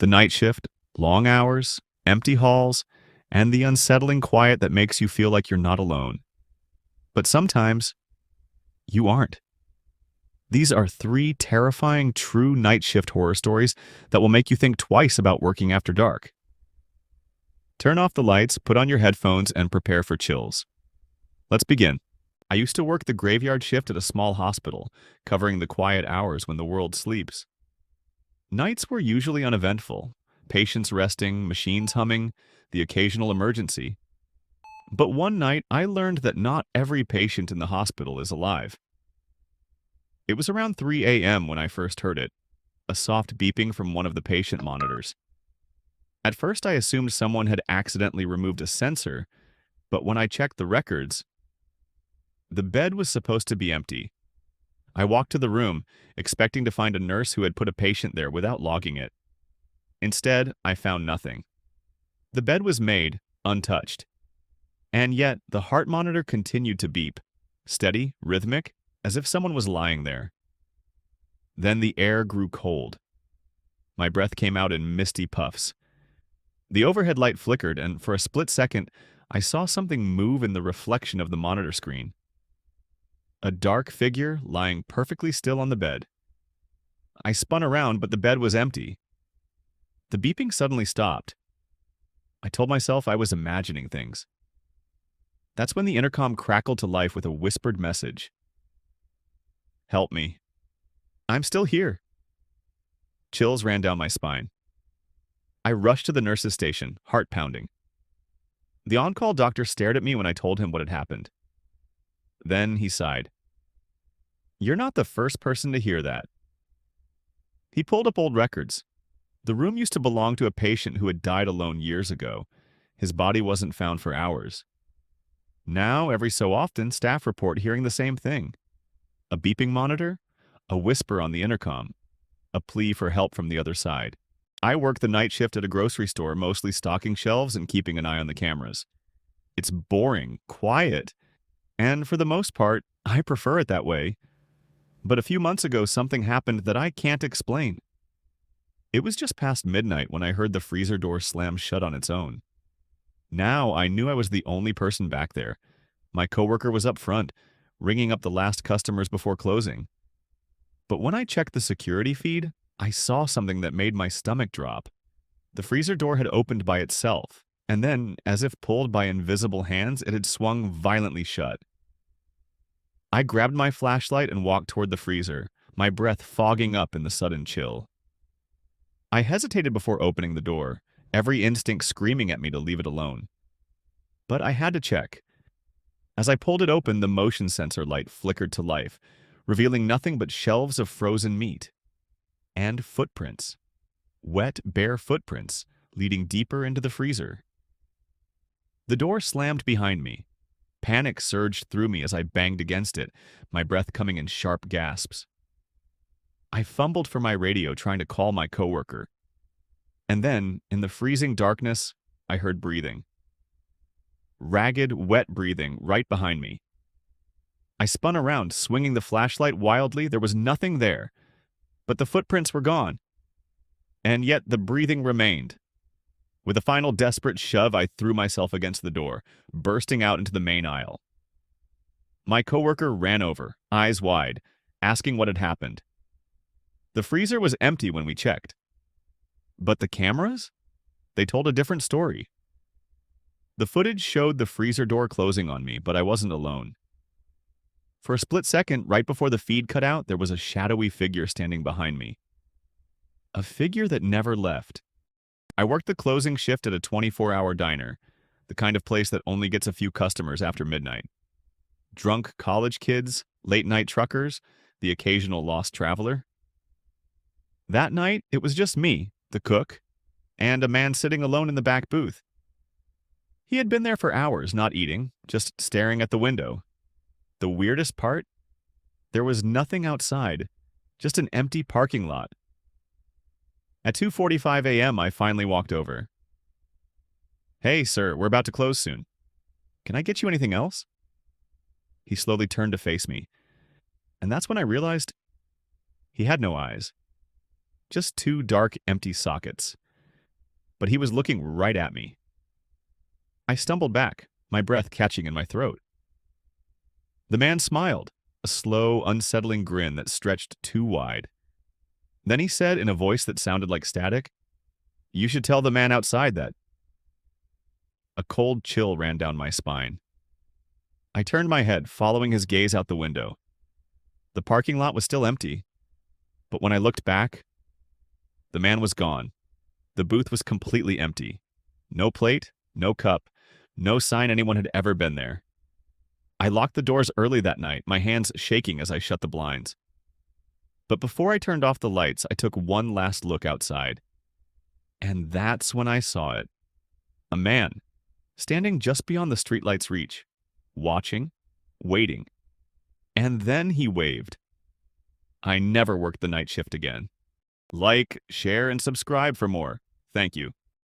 The night shift, long hours, empty halls, and the unsettling quiet that makes you feel like you're not alone. But sometimes, you aren't. These are three terrifying true night shift horror stories that will make you think twice about working after dark. Turn off the lights, put on your headphones, and prepare for chills. Let's begin. I used to work the graveyard shift at a small hospital, covering the quiet hours when the world sleeps. Nights were usually uneventful, patients resting, machines humming, the occasional emergency. But one night, I learned that not every patient in the hospital is alive. It was around 3 a.m. when I first heard it, a soft beeping from one of the patient monitors. At first, I assumed someone had accidentally removed a sensor, but when I checked the records, the bed was supposed to be empty. I walked to the room, expecting to find a nurse who had put a patient there without logging it. Instead, I found nothing. The bed was made, untouched. And yet, the heart monitor continued to beep, steady, rhythmic, as if someone was lying there. Then the air grew cold. My breath came out in misty puffs. The overhead light flickered, and for a split second, I saw something move in the reflection of the monitor screen. A dark figure lying perfectly still on the bed. I spun around, but the bed was empty. The beeping suddenly stopped. I told myself I was imagining things. That's when the intercom crackled to life with a whispered message. "Help me. I'm still here." Chills ran down my spine. I rushed to the nurse's station, heart pounding. The on-call doctor stared at me when I told him what had happened. Then he sighed. "You're not the first person to hear that." He pulled up old records. The room used to belong to a patient who had died alone years ago. His body wasn't found for hours. Now, every so often, staff report hearing the same thing. A beeping monitor, a whisper on the intercom, a plea for help from the other side. I work the night shift at a grocery store, mostly stocking shelves and keeping an eye on the cameras. It's boring, quiet, and for the most part, I prefer it that way. But a few months ago, something happened that I can't explain. It was just past midnight when I heard the freezer door slam shut on its own. Now I knew I was the only person back there. My coworker was up front, ringing up the last customers before closing. But when I checked the security feed, I saw something that made my stomach drop. The freezer door had opened by itself, and then, as if pulled by invisible hands, it had swung violently shut. I grabbed my flashlight and walked toward the freezer, my breath fogging up in the sudden chill. I hesitated before opening the door, every instinct screaming at me to leave it alone. But I had to check. As I pulled it open, the motion sensor light flickered to life, revealing nothing but shelves of frozen meat. And footprints. Wet, bare footprints, leading deeper into the freezer. The door slammed behind me. Panic surged through me as I banged against it, my breath coming in sharp gasps. I fumbled for my radio, trying to call my coworker. And then, in the freezing darkness, I heard breathing. Ragged, wet breathing right behind me. I spun around, swinging the flashlight wildly. There was nothing there, but the footprints were gone. And yet the breathing remained. With a final desperate shove, I threw myself against the door, bursting out into the main aisle. My coworker ran over, eyes wide, asking what had happened. The freezer was empty when we checked. But the cameras? They told a different story. The footage showed the freezer door closing on me, but I wasn't alone. For a split second, right before the feed cut out, there was a shadowy figure standing behind me. A figure that never left. I worked the closing shift at a 24-hour diner, the kind of place that only gets a few customers after midnight. Drunk college kids, late-night truckers, the occasional lost traveler. That night, it was just me, the cook, and a man sitting alone in the back booth. He had been there for hours, not eating, just staring at the window. The weirdest part? There was nothing outside, just an empty parking lot. At 2:45 a.m., I finally walked over. "Hey, sir, we're about to close soon. Can I get you anything else?" He slowly turned to face me, and that's when I realized he had no eyes. Just two dark, empty sockets. but he was looking right at me. I stumbled back, my breath catching in my throat. The man smiled, a slow, unsettling grin that stretched too wide. Then he said in a voice that sounded like static, "You should tell the man outside that." A cold chill ran down my spine. I turned my head, following his gaze out the window. The parking lot was still empty, but when I looked back, the man was gone. The booth was completely empty. No plate, no cup, no sign anyone had ever been there. I locked the doors early that night, my hands shaking as I shut the blinds. But before I turned off the lights, I took one last look outside. And that's when I saw it. A man, standing just beyond the streetlight's reach, watching, waiting. And then he waved. I never worked the night shift again. Like, share, and subscribe for more. Thank you.